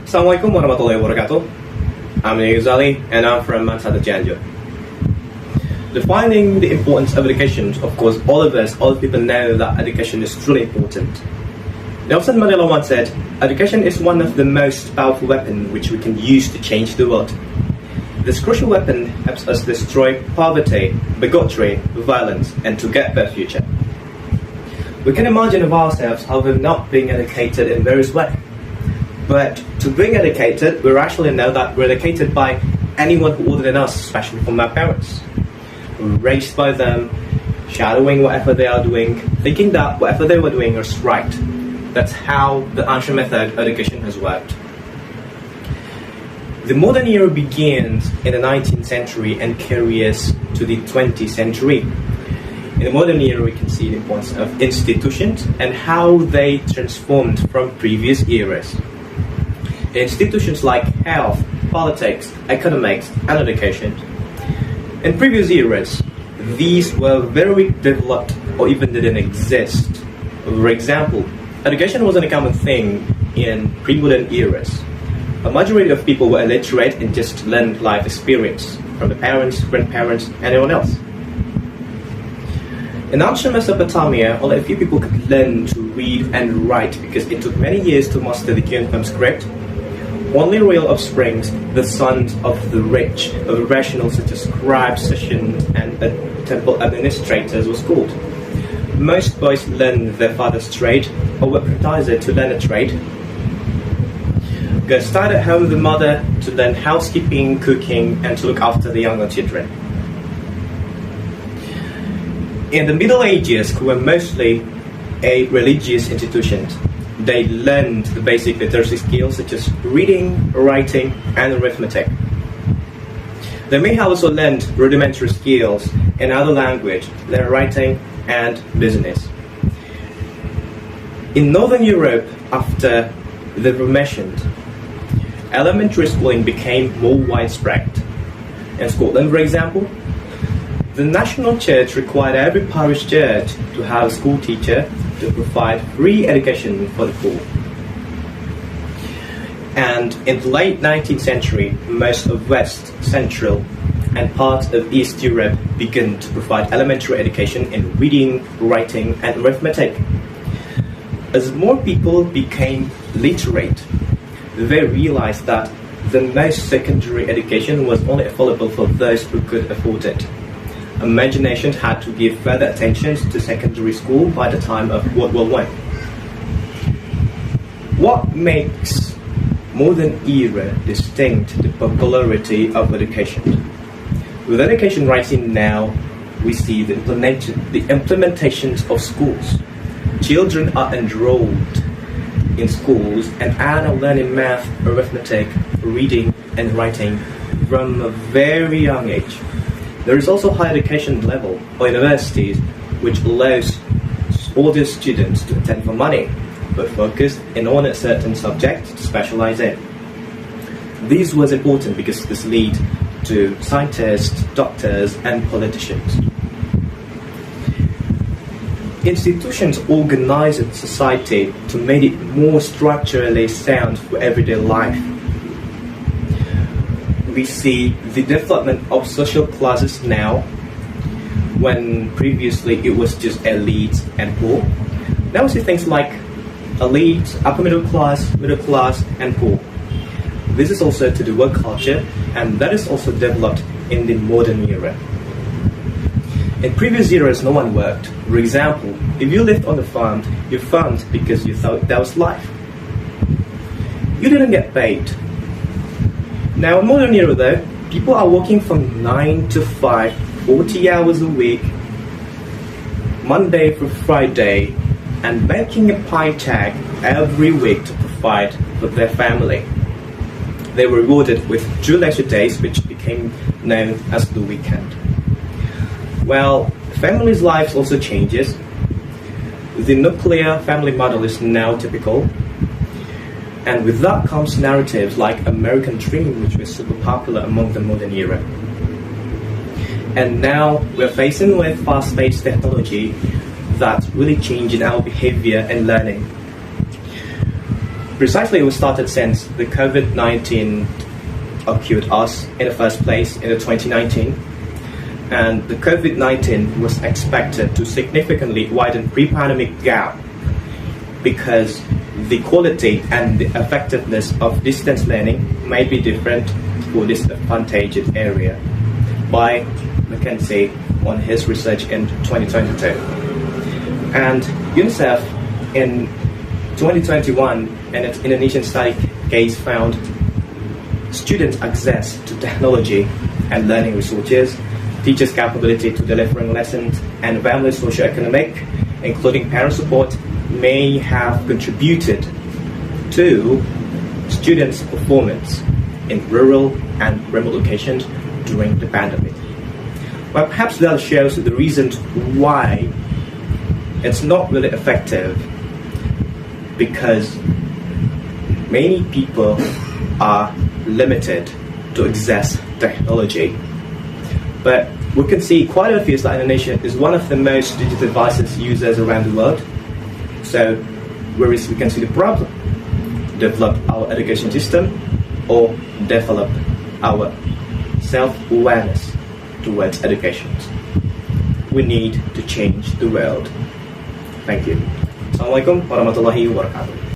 Assalamualaikum warahmatullahi wabarakatuh. I'm Ghazali and I'm from Mansada Cianjur. Defining the importance of education, of course, all the people know that education is truly important. Nelson Mandela once said, education is one of the most powerful weapons which we can use to change the world. This crucial weapon helps us destroy poverty, bigotry, violence, and to get a better future. We can imagine of ourselves how we're not being educated in various ways. But to being educated, we actually know that we're educated by anyone who older than us, especially from our parents. We're raised by them, shadowing whatever they are doing, thinking that whatever they were doing is right. That's how the ancient method of education has worked. The modern era begins in the 19th century and carries to the 20th century. In the modern era, we can see the importance of institutions and how they transformed from previous eras. Institutions like health, politics, economics, and education. In previous eras, these were very developed or even didn't exist. For example, education wasn't a common thing in pre-modern eras. A majority of people were illiterate and just learned life experience from the parents, grandparents, and anyone else. In ancient Mesopotamia, only a few people could learn to read and write because it took many years to master the cuneiform script. Only royal offsprings, the sons of the rich, of rationals such as scribes, sessions, and temple administrators were schooled. Most boys learned their father's trade or were apprenticed to learn a trade. Girls stayed at home with the mother to learn housekeeping, cooking, and to look after the younger children. In the Middle Ages, who were mostly a religious institution, they learned the basic literacy skills such as reading, writing, and arithmetic. They may have also learned rudimentary skills in other language, learn writing, and business. In Northern Europe, after the Reformation, elementary schooling became more widespread. In Scotland, for example, the national church required every parish church to have a school teacher to provide free education for the poor. And in the late 19th century, most of West, Central, and parts of East Europe began to provide elementary education in reading, writing, and arithmetic. As more people became literate, they realized that the most secondary education was only available for those who could afford it. Imagination had to give further attention to secondary school by the time of World War I. What makes modern era distinct the popularity of education? With education rising now, we see the implementations of schools. Children are enrolled in schools and are now learning math, arithmetic, reading, and writing from a very young age. There is also higher education level or universities which allows all the students to attend for money, but focus in on a certain subject to specialize in. This was important because this lead to scientists, doctors, and politicians. Institutions organized society to make it more structurally sound for everyday life. We see the development of social classes now, when previously it was just elites and poor. Now we see things like elites, upper middle class, and poor. This is also to the work culture, and that is also developed in the modern era. In previous eras, no one worked. For example, if you lived on a farm, you farmed because you thought that was life. You didn't get paid. Now, in modern era though, people are working from 9 to 5, 40 hours a week, Monday through Friday, and making a paycheck every week to provide for their family. They were rewarded with 2 leisure days, which became known as the weekend. Well, families' lives also changes. The nuclear family model is now typical. And with that comes narratives like American Dream, which was super popular among the modern era. And now we're facing with fast-paced technology that's really changing our behavior and learning. Precisely, it was started since the COVID-19 occurred us in the first place in the 2019, and the COVID-19 was expected to significantly widen pre-pandemic gap because the quality and the effectiveness of distance learning may be different for disadvantaged area by McKinsey on his research in 2022. And UNICEF in 2021 in its Indonesian study case found students' access to technology and learning resources, teachers' capability to delivering lessons, and family socio-economic, including parent support, may have contributed to students' performance in rural and remote locations during the pandemic. But perhaps that shows the reasons why it's not really effective, because many people are limited to access technology. But we can see quite obvious that Indonesia is one of the most digital devices users around the world. So, whereas we can see the problem, develop our education system or develop our self-awareness towards education. We need to change the world. Thank you. Assalamualaikum warahmatullahi wabarakatuh.